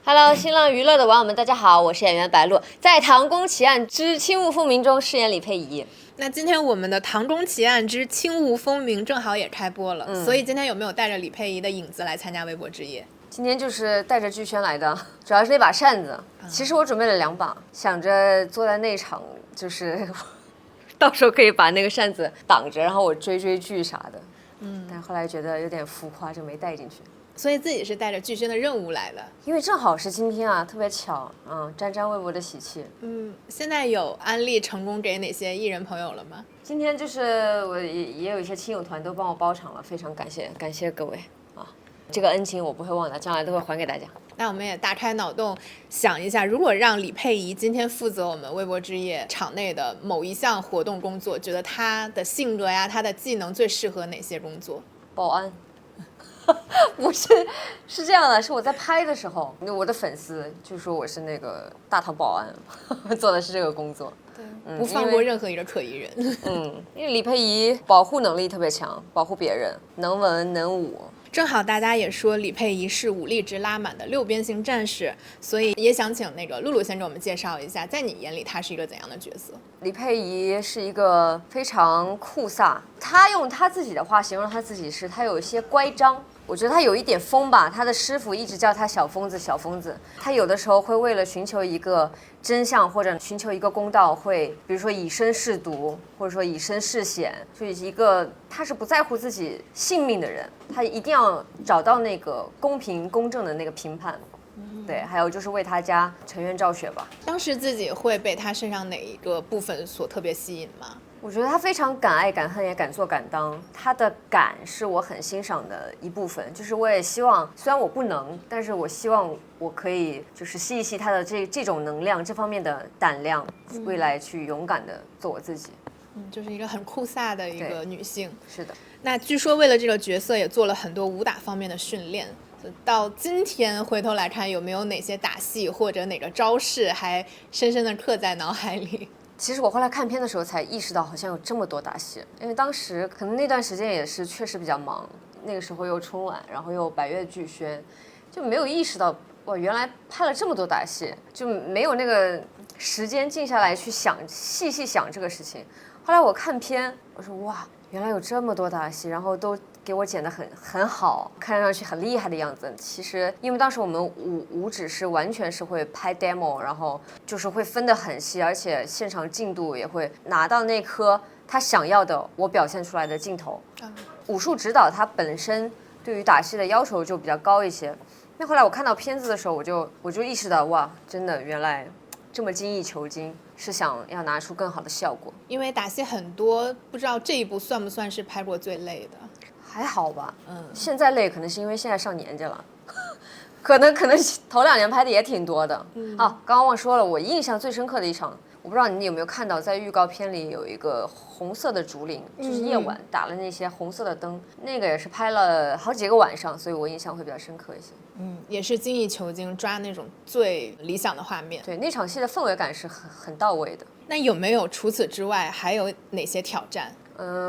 Hello，新浪娱乐的网友们，大家好，我是演员白鹿，在《唐宫奇案之轻雾风鸣》中饰演李佩仪。那今天我们的《唐宫奇案之轻雾风鸣》正好也开播了，所以今天有没有带着李佩仪的影子来参加微博之夜？今天就是带着巨轩来的，主要是那把扇子。其实我准备了2把，想着坐在内场，就是到时候可以把那个扇子挡着，然后我追剧啥的。但后来觉得有点浮夸，就没带进去。所以自己是带着巨轩的任务来的，因为正好是今天啊，特别巧，沾微博的喜气。现在有安利成功给哪些艺人朋友了吗？今天就是我也有一些亲友团都帮我包场了，非常感谢各位啊！这个恩情我不会忘的，将来都会还给大家。那我们也大开脑洞想一下，如果让李佩仪今天负责我们微博之夜场内的某一项活动工作，觉得她的性格呀，她的技能最适合哪些工作？保安。不是，是这样的，是我在拍的时候，我的粉丝就说我是那个大唐保安，做的是这个工作。对，不放过任何一个可疑人。因为李佩仪保护能力特别强，保护别人，能文能武。正好大家也说李佩仪是武力值拉满的六边形战士，所以也想请那个露露先给我们介绍一下，在你眼里她是一个怎样的角色？李佩仪是一个非常酷飒，她用她自己的话形容她自己是，她有一些乖张。我觉得他有一点疯吧，他的师傅一直叫他小疯子，小疯子。他有的时候会为了寻求一个真相或者寻求一个公道，会比如说以身试毒，或者说以身试险，就是一个他是不在乎自己性命的人，他一定要找到那个公平公正的那个评判。对，还有就是为他家沉冤昭雪吧。当时自己会被他身上哪一个部分所特别吸引吗？我觉得他非常敢爱敢恨，也敢做敢当。他的敢是我很欣赏的一部分，就是我也希望，虽然我不能，但是我希望我可以就是吸一吸他的这种能量，这方面的胆量，未来去勇敢的做我自己。就是一个很酷飒的一个女性。是的。那据说为了这个角色也做了很多武打方面的训练。到今天回头来看，有没有哪些打戏或者哪个招式还深深的刻在脑海里？其实我后来看片的时候才意识到，好像有这么多打戏，因为当时可能那段时间也是确实比较忙，那个时候又春晚，然后又百越剧宣，就没有意识到哇，原来拍了这么多打戏，就没有那个时间静下来去想细想这个事情。后来我看片，我说哇，原来有这么多打戏，然后都给我剪得很好，看上去很厉害的样子。其实因为当时我们五指是完全是会拍 demo， 然后就是会分得很细，而且现场进度也会拿到那颗他想要的我表现出来的镜头。武术指导他本身对于打戏的要求就比较高一些。那后来我看到片子的时候，我就意识到哇，真的原来这么精益求精，是想要拿出更好的效果。因为打戏很多，不知道这一部算不算是拍过最累的？还好吧，现在累可能是因为现在上年纪了，可能头2年拍的也挺多的。刚刚忘说了，我印象最深刻的一场，我不知道你有没有看到，在预告片里有一个红色的竹林，就是夜晚打了那些红色的灯，那个也是拍了好几个晚上，所以我印象会比较深刻一些。也是精益求精，抓那种最理想的画面。对，那场戏的氛围感是很到位的。那有没有除此之外还有哪些挑战？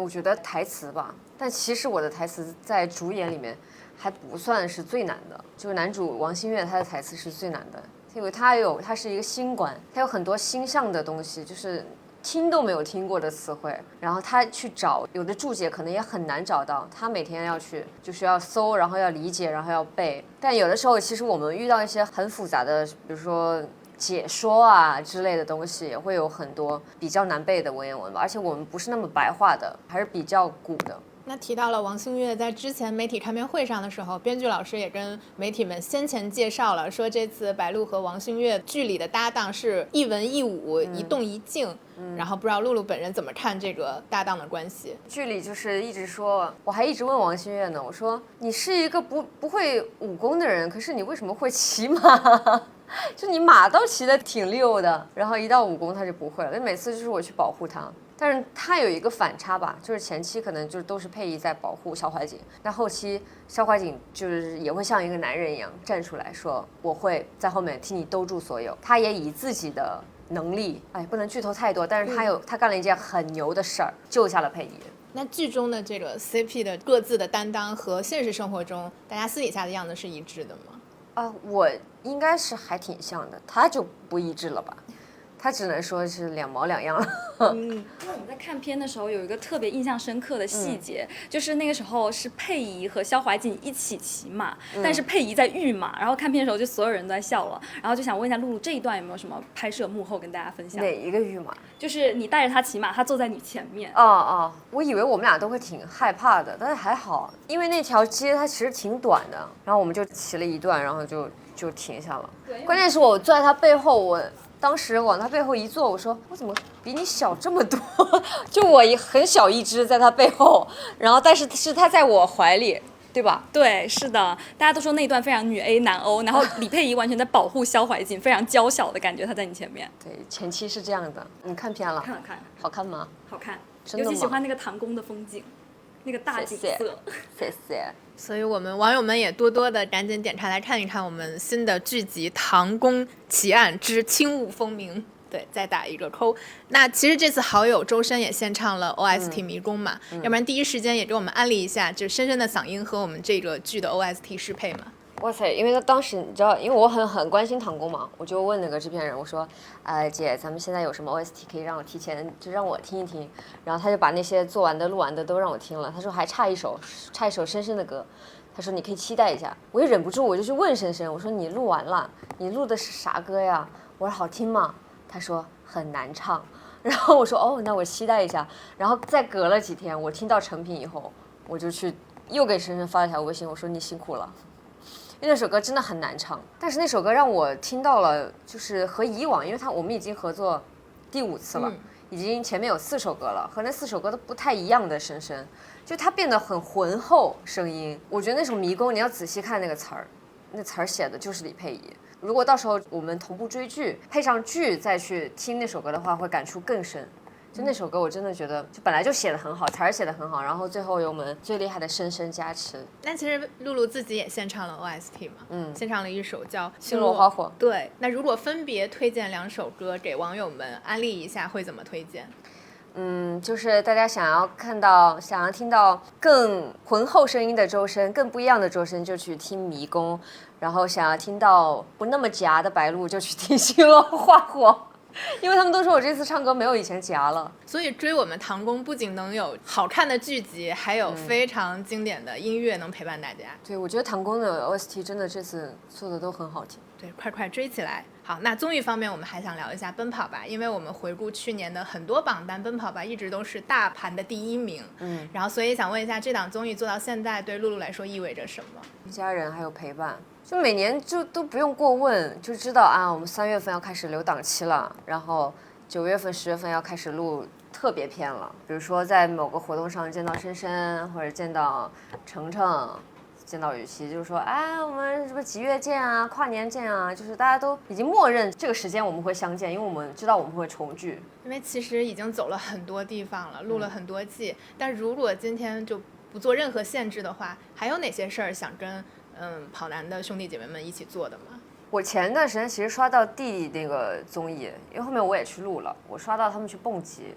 我觉得台词吧，但其实我的台词在主演里面还不算是最难的，就是男主王星越他的台词是最难的，因为他是一个新官，他有很多星象的东西，就是听都没有听过的词汇，然后他去找，有的注解可能也很难找到，他每天要去就是要搜，然后要理解，然后要背。但有的时候其实我们遇到一些很复杂的，比如说解说啊之类的东西，也会有很多比较难背的文言文吧，而且我们不是那么白话的，还是比较古的。那提到了王星越，在之前媒体开片会上的时候，编剧老师也跟媒体们先前介绍了，说这次白鹿和王星越剧里的搭档是一文一武，一动一静。然后不知道露露本人怎么看这个搭档的关系？剧里就是一直说，我还一直问王星越呢，我说你是一个不会武功的人，可是你为什么会骑马？就你马倒骑得挺溜的，然后一到武功他就不会了。每次就是我去保护他，但是他有一个反差吧，就是前期可能就都是佩仪在保护肖怀瑾，那后期肖怀瑾就是也会像一个男人一样站出来说，我会在后面替你兜住所有。他也以自己的能力，不能剧透太多，但是他干了一件很牛的事儿，救下了佩仪。那剧中的这个 CP 的各自的担当和现实生活中大家私底下的样子是一致的吗？我应该是还挺像的，他就不一致了吧？他只能说是两毛两样了。因为我们在看片的时候有一个特别印象深刻的细节，就是那个时候是佩仪和萧怀瑾一起骑马，但是佩仪在御马，然后看片的时候就所有人都在笑了，然后就想问一下露露这一段有没有什么拍摄幕后跟大家分享？哪一个御马？就是你带着他骑马，他坐在你前面。我以为我们俩都会挺害怕的，但是还好，因为那条街它其实挺短的，然后我们就骑了一段，然后就停下了。关键是我坐在他背后，我当时往他背后一坐，我说我怎么比你小这么多？就我很小一只在他背后，然后但是是他在我怀里，对吧？对，是的，大家都说那一段非常女 A 男欧，然后李佩仪完全在保护萧怀瑾，非常娇小的感觉，她在你前面。对，前期是这样的。你看片了？看了看，好看吗？好看，真的吗？尤其喜欢那个唐宫的风景，那个大景色。谢谢。所以我们网友们也多多的赶紧点开来看一看我们新的剧集《唐宫奇案之轻雾风鸣》。对，再打一个扣。那其实这次好友周深也献唱了 OST 迷宫嘛，要不然第一时间也给我们安利一下，就深深的嗓音和我们这个剧的 OST 适配嘛。哇塞！因为他当时你知道，因为我很关心唐宫嘛，我就问那个制片人，我说，姐，咱们现在有什么 OST 可以让我提前就让我听一听？然后他就把那些做完的、录完的都让我听了。他说还差一首深深的歌，他说你可以期待一下。我也忍不住，我就去问深深，我说你录完了，你录的是啥歌呀？我说好听吗？他说很难唱。然后我说哦，那我期待一下。然后再隔了几天，我听到成品以后，我就去又给深深发了条微信，我说你辛苦了。因为那首歌真的很难唱，但是那首歌让我听到了，就是和以往，因为我们已经合作第5次了，已经前面有4首歌了，和那4首歌都不太一样的深深，就它变得很浑厚声音。我觉得那首《迷宫》你要仔细看那个词儿，那词儿写的就是李佩仪。如果到时候我们同步追剧，配上剧再去听那首歌的话，会感触更深。就那首歌我真的觉得就本来就写得很好，词儿写得很好，然后最后有我们最厉害的深深加持。那其实露露自己也献唱了 OST 嘛，献唱了一首叫《星落花火》。对，那如果分别推荐2首歌给网友们安利一下，会怎么推荐？就是大家想要听到更浑厚声音的周深，更不一样的周深，就去听《迷宫》；然后想要听到不那么夹的白鹿，就去听《星落花火》。因为他们都说我这次唱歌没有以前夹了，所以追我们唐宫不仅能有好看的剧集，还有非常经典的音乐能陪伴大家。对，我觉得唐宫的 OST 真的这次做的都很好听。对，快追起来！好，那综艺方面我们还想聊一下《奔跑吧》，因为我们回顾去年的很多榜单，《奔跑吧》一直都是大盘的第1名。然后所以想问一下，这档综艺做到现在对露露来说意味着什么？家人还有陪伴。就每年就都不用过问，就知道啊，我们3月份要开始留档期了，然后9月份、10月份要开始录特别篇了。比如说在某个活动上见到深深，或者见到程程，见到雨琦，就是说，我们什么几月见啊，跨年见啊，就是大家都已经默认这个时间我们会相见，因为我们知道我们会重聚。因为其实已经走了很多地方了，录了很多季，但如果今天就不做任何限制的话，还有哪些事儿想跟跑男的兄弟姐妹们一起做的吗？我前段时间其实刷到弟那个综艺，因为后面我也去录了，我刷到他们去蹦极。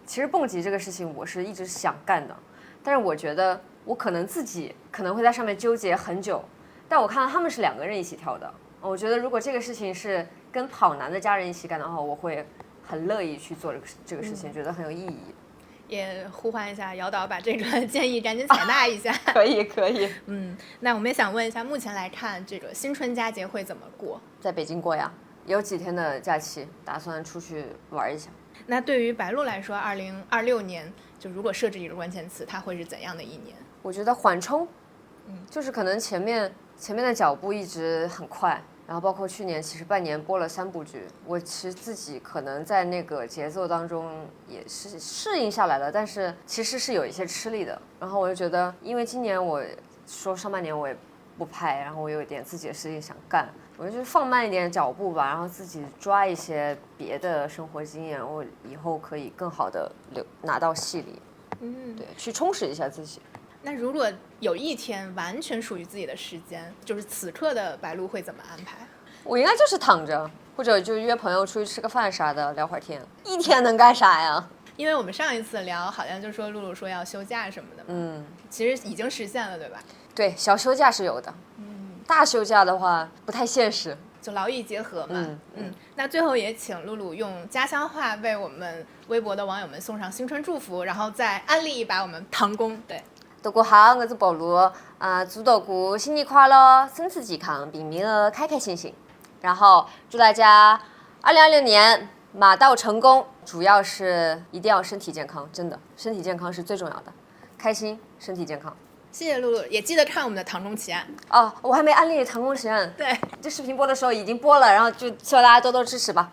其实蹦极这个事情我是一直想干的，但是我觉得我可能自己可能会在上面纠结很久，但我看到他们是2个人一起跳的，我觉得如果这个事情是跟跑男的家人一起干的话，我会很乐意去做这个事情，觉得很有意义。也呼唤一下姚导把这个建议赶紧采纳一下。可以。那我们也想问一下，目前来看这个新春佳节会怎么过？在北京过呀，有几天的假期，打算出去玩一下。那对于白鹿来说，2026年就如果设置一个关键词，它会是怎样的一年？我觉得缓冲，就是可能前面的脚步一直很快。然后包括去年其实半年播了3部剧，我其实自己可能在那个节奏当中也是适应下来了，但是其实是有一些吃力的。然后我就觉得，因为今年我说上半年我也不拍，然后我有一点自己的事情想干，我就放慢一点脚步吧，然后自己抓一些别的生活经验，我以后可以更好的拿到戏里，对，去充实一下自己。那如果有一天完全属于自己的时间，就是此刻的白鹿会怎么安排？我应该就是躺着，或者就约朋友出去吃个饭啥的，聊会儿天。一天能干啥呀？因为我们上一次聊好像就说露露说要休假什么的嘛，其实已经实现了，对吧？对，小休假是有的。大休假的话不太现实。就劳逸结合嘛。那最后也请露露用家乡话为我们微博的网友们送上新春祝福，然后再安利一把我们唐宫。对，大家好，我是宝露祝大家新年快乐，身体健康，平平的开开心心。然后祝大家2020年马到成功，主要是一定要身体健康，真的身体健康是最重要的，开心，身体健康。谢谢露露，也记得看我们的唐中奇案。哦，我还没安利唐宫奇案，对，这视频播的时候已经播了，然后就希望大家多多支持吧。